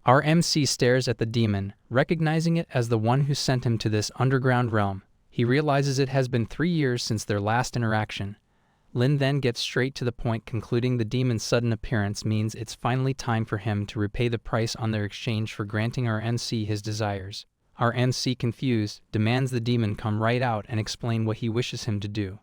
Our MC stares at the demon, recognizing it as the one who sent him to this underground realm. He realizes it has been 3 years since their last interaction. Lin then gets straight to the point, concluding the demon's sudden appearance means it's finally time for him to repay the price on their exchange for granting our MC his desires. Our MC, confused, demands the demon come right out and explain what he wishes him to do.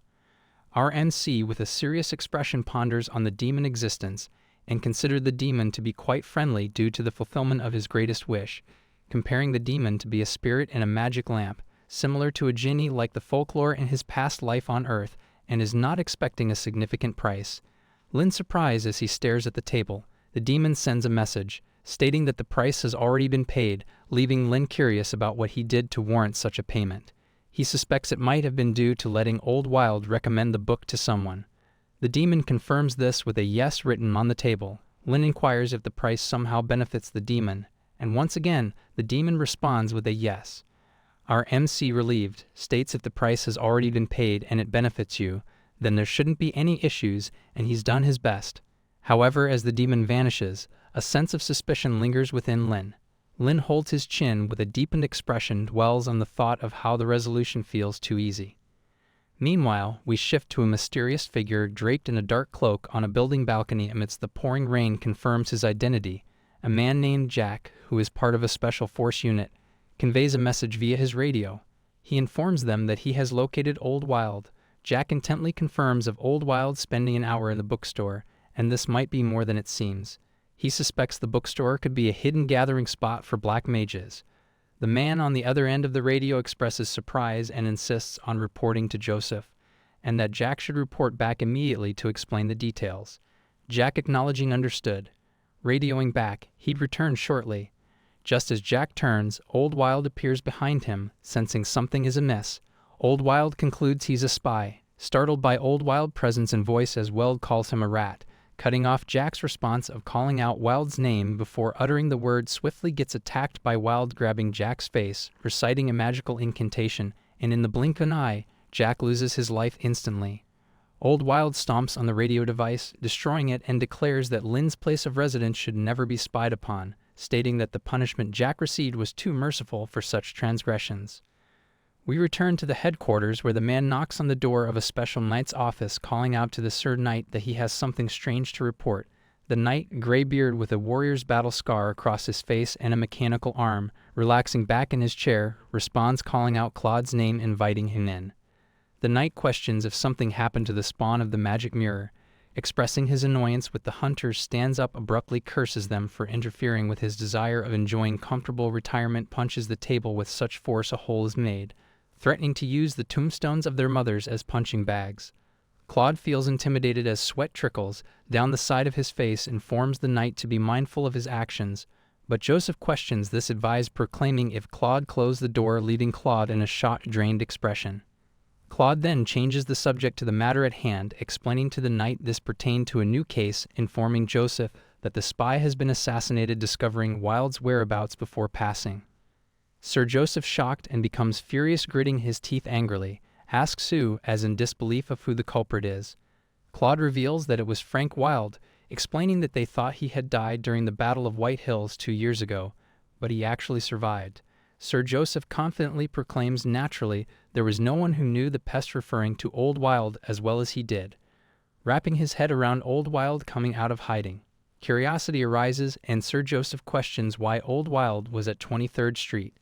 Our MC, with a serious expression, ponders on the demon existence and considered the demon to be quite friendly due to the fulfillment of his greatest wish, comparing the demon to be a spirit in a magic lamp, similar to a genie like the folklore in his past life on Earth, and is not expecting a significant price. Lin's surprised as he stares at the table. The demon sends a message, stating that the price has already been paid, leaving Lin curious about what he did to warrant such a payment. He suspects it might have been due to letting Old Wild recommend the book to someone. The demon confirms this with a yes written on the table. Lin inquires if the price somehow benefits the demon, and once again, the demon responds with a yes. Our MC, relieved, states if the price has already been paid and it benefits you, then there shouldn't be any issues, and he's done his best. However, as the demon vanishes, a sense of suspicion lingers within Lin. Lin holds his chin with a deepened expression, dwells on the thought of how the resolution feels too easy. Meanwhile, we shift to a mysterious figure draped in a dark cloak on a building balcony amidst the pouring rain confirms his identity. A man named Jack, who is part of a special force unit, conveys a message via his radio. He informs them that he has located Old Wild. Jack intently confirms of Old Wild spending an hour in the bookstore, and this might be more than it seems. He suspects the bookstore could be a hidden gathering spot for black mages. The man on the other end of the radio expresses surprise and insists on reporting to Joseph, and that Jack should report back immediately to explain the details. Jack, acknowledging understood. Radioing back, he'd return shortly. Just as Jack turns, Old Wild appears behind him, sensing something is amiss. Old Wild concludes he's a spy, startled by Old Wild's presence and voice as Weld calls him a rat. Cutting off Jack's response of calling out Wild's name before uttering the word, swiftly gets attacked by Wild, grabbing Jack's face, reciting a magical incantation, and in the blink of an eye, Jack loses his life instantly. Old Wild stomps on the radio device, destroying it, and declares that Lin's place of residence should never be spied upon, stating that the punishment Jack received was too merciful for such transgressions. We return to the headquarters where the man knocks on the door of a special knight's office, calling out to the Sir Knight that he has something strange to report. The knight, gray-beard with a warrior's battle scar across his face and a mechanical arm, relaxing back in his chair, responds calling out Claude's name, inviting him in. The knight questions if something happened to the spawn of the magic mirror. Expressing his annoyance with the hunters, stands up, abruptly curses them for interfering with his desire of enjoying comfortable retirement, punches the table with such force a hole is made, threatening to use the tombstones of their mothers as punching bags. Claude feels intimidated as sweat trickles down the side of his face, informs the knight to be mindful of his actions, but Joseph questions this advice, proclaiming if Claude closed the door, leaving Claude in a shock-drained expression. Claude then changes the subject to the matter at hand, explaining to the knight this pertained to a new case, informing Joseph that the spy has been assassinated, discovering Wild's whereabouts before passing. Sir Joseph, shocked and becomes furious, gritting his teeth angrily, asks who, as in disbelief of who the culprit is. Claude reveals that it was Frank Wild, explaining that they thought he had died during the Battle of White Hills 2 years ago, but he actually survived. Sir Joseph confidently proclaims naturally there was no one who knew the pest, referring to Old Wild as well as he did. Wrapping his head around Old Wild coming out of hiding, curiosity arises and Sir Joseph questions why Old Wild was at 23rd Street.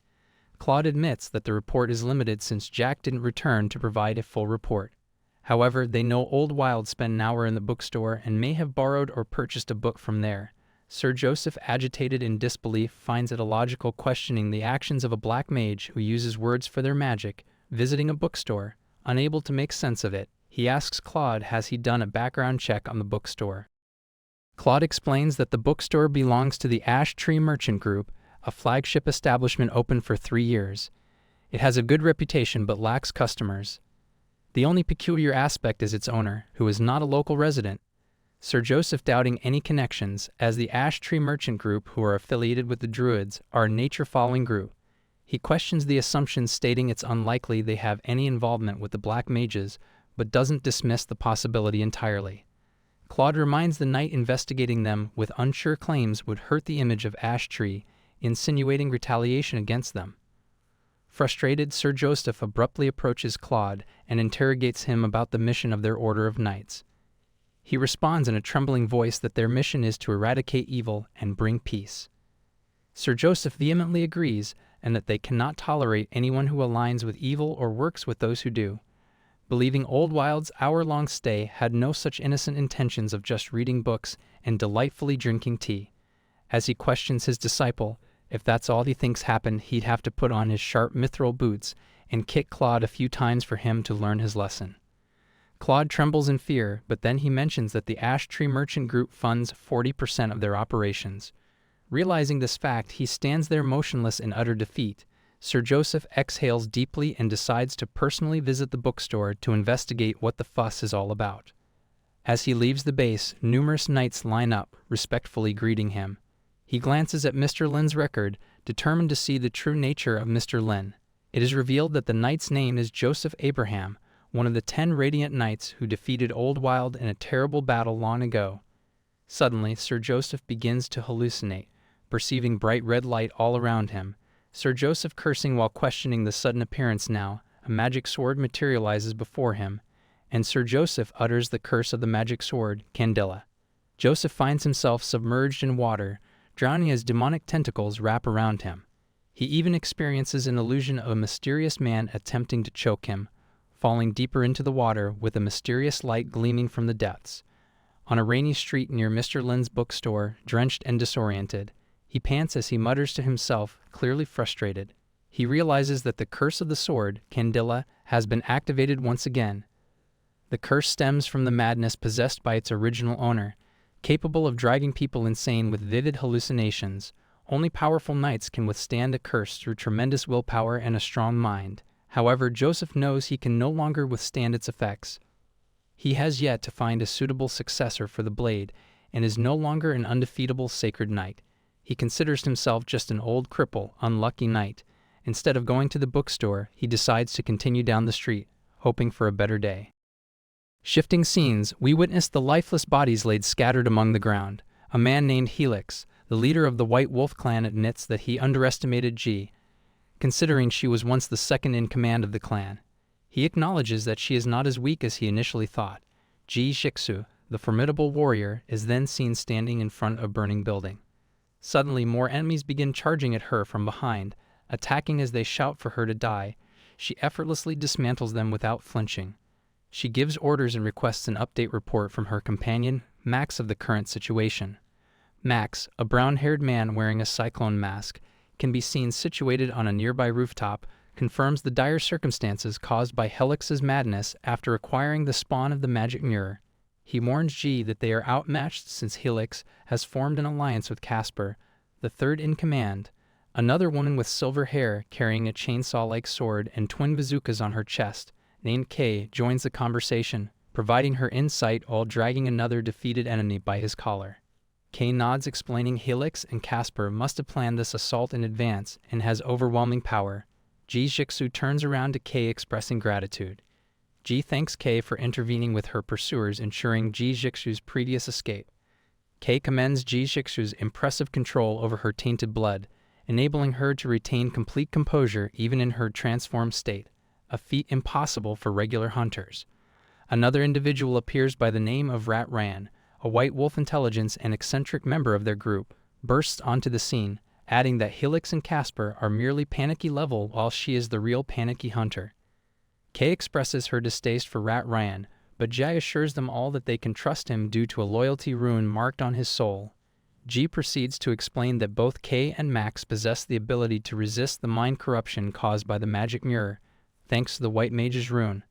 Claude admits that the report is limited since Jack didn't return to provide a full report. However, they know Old Wild spent an hour in the bookstore and may have borrowed or purchased a book from there. Sir Joseph, agitated in disbelief, finds it illogical, questioning the actions of a black mage who uses words for their magic, visiting a bookstore. Unable to make sense of it, he asks Claude has he done a background check on the bookstore. Claude explains that the bookstore belongs to the Ash Tree Merchant Group, a flagship establishment open for 3 years. It has a good reputation but lacks customers. The only peculiar aspect is its owner, who is not a local resident. Sir Joseph, doubting any connections, as the Ash Tree Merchant Group, who are affiliated with the Druids, are a nature-following group. He questions the assumption, stating it's unlikely they have any involvement with the Black Mages, but doesn't dismiss the possibility entirely. Claude reminds the knight investigating them with unsure claims would hurt the image of Ash Tree, insinuating retaliation against them. Frustrated, Sir Joseph abruptly approaches Claude and interrogates him about the mission of their Order of Knights. He responds in a trembling voice that their mission is to eradicate evil and bring peace. Sir Joseph vehemently agrees, and that they cannot tolerate anyone who aligns with evil or works with those who do. Believing Old Wild's hour-long stay had no such innocent intentions of just reading books and delightfully drinking tea. As he questions his disciple, if that's all he thinks happened, he'd have to put on his sharp mithril boots and kick Claude a few times for him to learn his lesson. Claude trembles in fear, but then he mentions that the Ash Tree Merchant Group funds 40% of their operations. Realizing this fact, he stands there motionless in utter defeat. Sir Joseph exhales deeply and decides to personally visit the bookstore to investigate what the fuss is all about. As he leaves the base, numerous knights line up, respectfully greeting him. He glances at Mr. Lin's record, determined to see the true nature of Mr. Lin. It is revealed that the knight's name is Joseph Abraham, one of the 10 Radiant Knights who defeated Old Wild in a terrible battle long ago. Suddenly, Sir Joseph begins to hallucinate, perceiving bright red light all around him. Sir Joseph cursing while questioning the sudden appearance now, a magic sword materializes before him, and Sir Joseph utters the curse of the magic sword, Candela. Joseph finds himself submerged in water, drowning as demonic tentacles wrap around him. He even experiences an illusion of a mysterious man attempting to choke him, falling deeper into the water with a mysterious light gleaming from the depths. On a rainy street near Mr. Lin's bookstore, drenched and disoriented, he pants as he mutters to himself, clearly frustrated. He realizes that the curse of the sword, Candela, has been activated once again. The curse stems from the madness possessed by its original owner, capable of driving people insane with vivid hallucinations. Only powerful knights can withstand a curse through tremendous willpower and a strong mind. However, Joseph knows he can no longer withstand its effects. He has yet to find a suitable successor for the blade, and is no longer an undefeatable sacred knight. He considers himself just an old cripple, unlucky knight. Instead of going to the bookstore, he decides to continue down the street, hoping for a better day. Shifting scenes, we witness the lifeless bodies laid scattered among the ground. A man named Helix, the leader of the White Wolf clan, admits that he underestimated Jie, considering she was once the second in command of the clan. He acknowledges that she is not as weak as he initially thought. Jie Jixu, the formidable warrior, is then seen standing in front of a burning building. Suddenly, more enemies begin charging at her from behind, attacking as they shout for her to die. She effortlessly dismantles them without flinching. She gives orders and requests an update report from her companion, Max, of the current situation. Max, a brown-haired man wearing a cyclone mask, can be seen situated on a nearby rooftop, confirms the dire circumstances caused by Helix's madness after acquiring the spawn of the magic mirror. He warns Jie that they are outmatched since Helix has formed an alliance with Casper, the third in command. Another woman with silver hair, carrying a chainsaw-like sword and twin bazookas on her chest, named Kay, joins the conversation, providing her insight while dragging another defeated enemy by his collar. Kay nods, explaining Helix and Casper must have planned this assault in advance and has overwhelming power. Jie Jixu turns around to Kay, expressing gratitude. Jie thanks Kay for intervening with her pursuers, ensuring Jie Jixu's previous escape. Kay commends Jie Jixu's impressive control over her tainted blood, enabling her to retain complete composure even in her transformed state, a feat impossible for regular hunters. Another individual appears by the name of Rat Ran, a White Wolf intelligence and eccentric member of their group, bursts onto the scene, adding that Helix and Casper are merely panicky level while she is the real panicky hunter. Kay expresses her distaste for Rat Ryan, but Jie assures them all that they can trust him due to a loyalty rune marked on his soul. Jie proceeds to explain that both Kay and Max possess the ability to resist the mind corruption caused by the magic mirror, thanks to the White Mage's rune.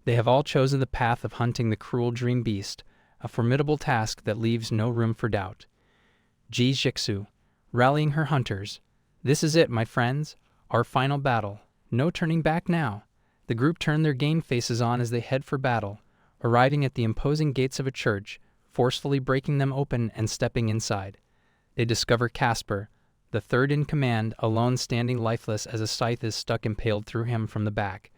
They have all chosen the path of hunting the cruel dream beast, a formidable task that leaves no room for doubt. Jie Jixu, rallying her hunters. This is it, my friends, our final battle. No turning back now. The group turn their game faces on as they head for battle, arriving at the imposing gates of a church, forcefully breaking them open and stepping inside. They discover Casper, the third in command, alone standing lifeless as a scythe is stuck impaled through him from the back.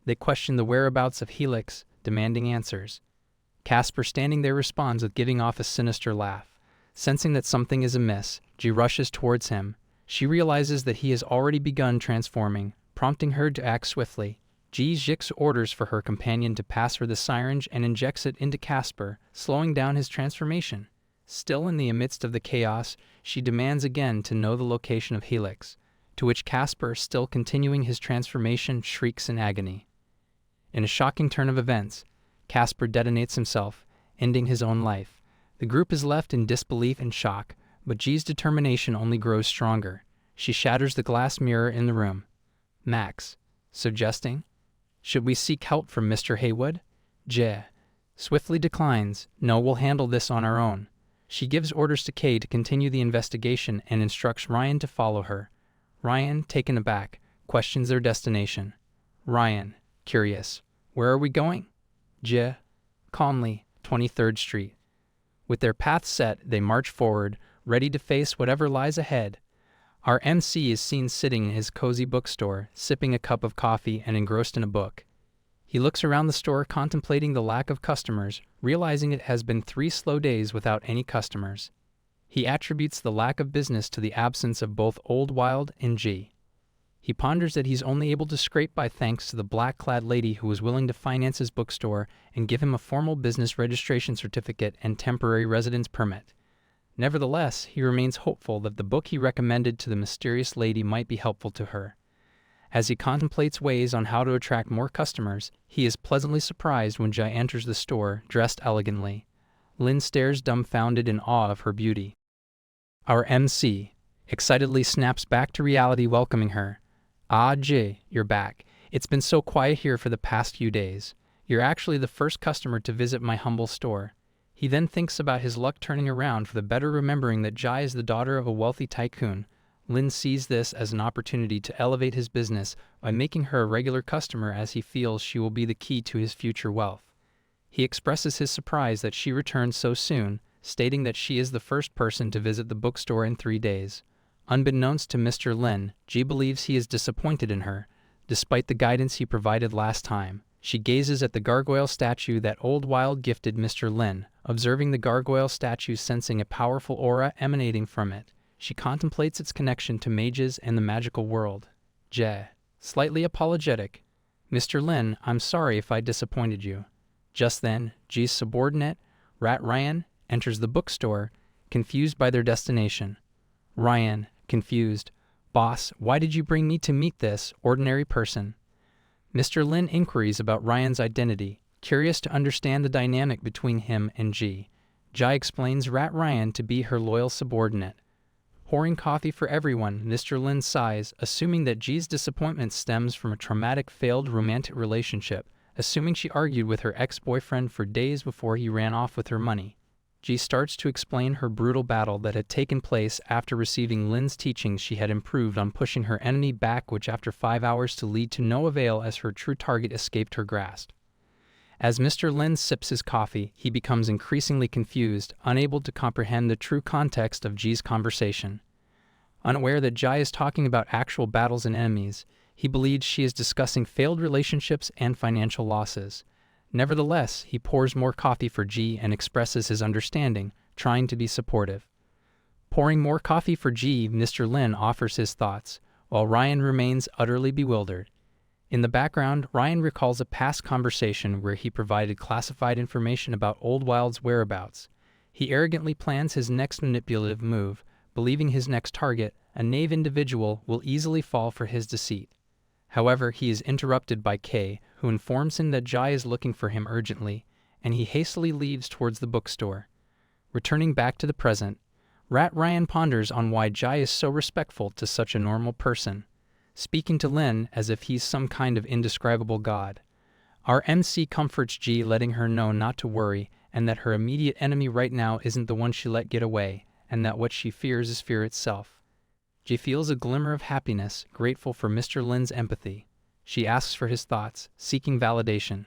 They question the whereabouts of Helix, demanding answers. Casper, standing there, responds with giving off a sinister laugh. Sensing that something is amiss, Jie rushes towards him. She realizes that he has already begun transforming, prompting her to act swiftly. Ji Jix orders for her companion to pass her the syringe and injects it into Casper, slowing down his transformation. Still in the midst of the chaos, she demands again to know the location of Helix, to which Casper, still continuing his transformation, shrieks in agony. In a shocking turn of events, Casper detonates himself, ending his own life. The group is left in disbelief and shock, but Ji's determination only grows stronger. She shatters the glass mirror in the room. Max, suggesting, "Should we seek help from Mr. Haywood?" Jie swiftly declines, "No, we'll handle this on our own." She gives orders to Kay to continue the investigation and instructs Ryan to follow her. Ryan, taken aback, questions their destination. Ryan, curious, "Where are we going?" Jie, calmly, 23rd Street. With their path set, they march forward, ready to face whatever lies ahead. Our MC is seen sitting in his cozy bookstore, sipping a cup of coffee and engrossed in a book. He looks around the store, contemplating the lack of customers, realizing it has been 3 slow days without any customers. He attributes the lack of business to the absence of both Old Wild and G. He ponders that he's only able to scrape by thanks to the black-clad lady who was willing to finance his bookstore and give him a formal business registration certificate and temporary residence permit. Nevertheless, he remains hopeful that the book he recommended to the mysterious lady might be helpful to her. As he contemplates ways on how to attract more customers, he is pleasantly surprised when Jai enters the store, dressed elegantly. Lin stares dumbfounded in awe of her beauty. Our MC excitedly snaps back to reality, welcoming her. "Ah, Jai, you're back. It's been so quiet here for the past few days. You're actually the first customer to visit my humble store." He then thinks about his luck turning around for the better, remembering that Jai is the daughter of a wealthy tycoon. Lin sees this as an opportunity to elevate his business by making her a regular customer, as he feels she will be the key to his future wealth. He expresses his surprise that she returned so soon, stating that she is the first person to visit the bookstore in 3 days. Unbeknownst to Mr. Lin, Ji believes he is disappointed in her. Despite the guidance he provided last time, she gazes at the gargoyle statue that Old Wild gifted Mr. Lin. Observing the gargoyle statue, sensing a powerful aura emanating from it, she contemplates its connection to mages and the magical world. Jie, slightly apologetic, "Mr. Lin, I'm sorry if I disappointed you." Just then, Ji's subordinate, Rat Ryan, enters the bookstore, confused by their destination. Ryan, confused, "Boss, why did you bring me to meet this ordinary person?" Mr. Lin inquiries about Ryan's identity, curious to understand the dynamic between him and Ji. Jai explains Rat Ryan to be her loyal subordinate. Pouring coffee for everyone, Mr. Lin sighs, assuming that Ji's disappointment stems from a traumatic failed romantic relationship, assuming she argued with her ex-boyfriend for days before he ran off with her money. Ji starts to explain her brutal battle that had taken place after receiving Lin's teachings. She had improved on pushing her enemy back, which after 5 hours to lead to no avail, as her true target escaped her grasp. As Mr. Lin sips his coffee, he becomes increasingly confused, unable to comprehend the true context of Ji's conversation. Unaware that Jai is talking about actual battles and enemies, he believes she is discussing failed relationships and financial losses. Nevertheless, he pours more coffee for Ji and expresses his understanding, trying to be supportive. Pouring more coffee for Ji, Mr. Lin offers his thoughts, while Ryan remains utterly bewildered. In the background, Ryan recalls a past conversation where he provided classified information about Old Wild's whereabouts. He arrogantly plans his next manipulative move, believing his next target, a knave individual, will easily fall for his deceit. However, he is interrupted by Kay, who informs him that Jai is looking for him urgently, and he hastily leaves towards the bookstore. Returning back to the present, Rat Ryan ponders on why Jai is so respectful to such a normal person, speaking to Lin as if he's some kind of indescribable god. Our MC comforts Ji, letting her know not to worry, and that her immediate enemy right now isn't the one she let get away, and that what she fears is fear itself. Ji feels a glimmer of happiness, grateful for Mr. Lin's empathy. She asks for his thoughts, seeking validation.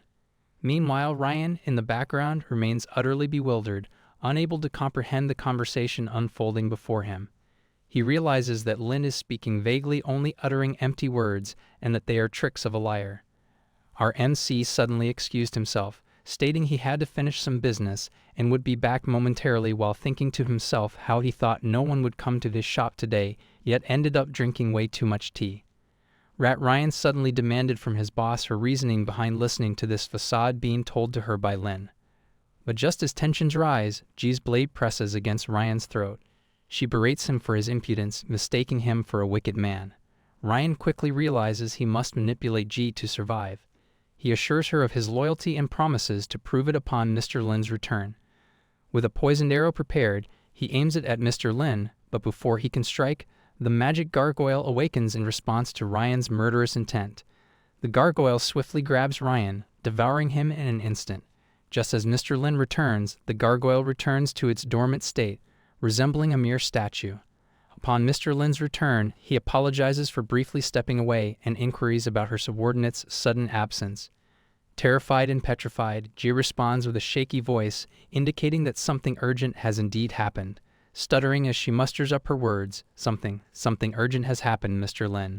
Meanwhile, Ryan, in the background, remains utterly bewildered, unable to comprehend the conversation unfolding before him. He realizes that Lin is speaking vaguely, only uttering empty words, and that they are tricks of a liar. Our MC suddenly excused himself, stating he had to finish some business and would be back momentarily, while thinking to himself how he thought no one would come to this shop today, yet ended up drinking way too much tea. Ryan suddenly demanded from his boss her reasoning behind listening to this facade being told to her by Lin. But just as tensions rise, Ji's blade presses against Ryan's throat. She berates him for his impudence, mistaking him for a wicked man. Ryan quickly realizes he must manipulate Ji to survive. He assures her of his loyalty and promises to prove it upon Mr. Lin's return. With a poisoned arrow prepared, he aims it at Mr. Lin, but before he can strike, the magic gargoyle awakens in response to Ryan's murderous intent. The gargoyle swiftly grabs Ryan, devouring him in an instant. Just as Mr. Lin returns, the gargoyle returns to its dormant state, resembling a mere statue. Upon Mr. Lin's return, he apologizes for briefly stepping away and inquiries about her subordinate's sudden absence. Terrified and petrified, Ji responds with a shaky voice, indicating that something urgent has indeed happened. Stuttering as she musters up her words, something urgent has happened, Mr. Lin.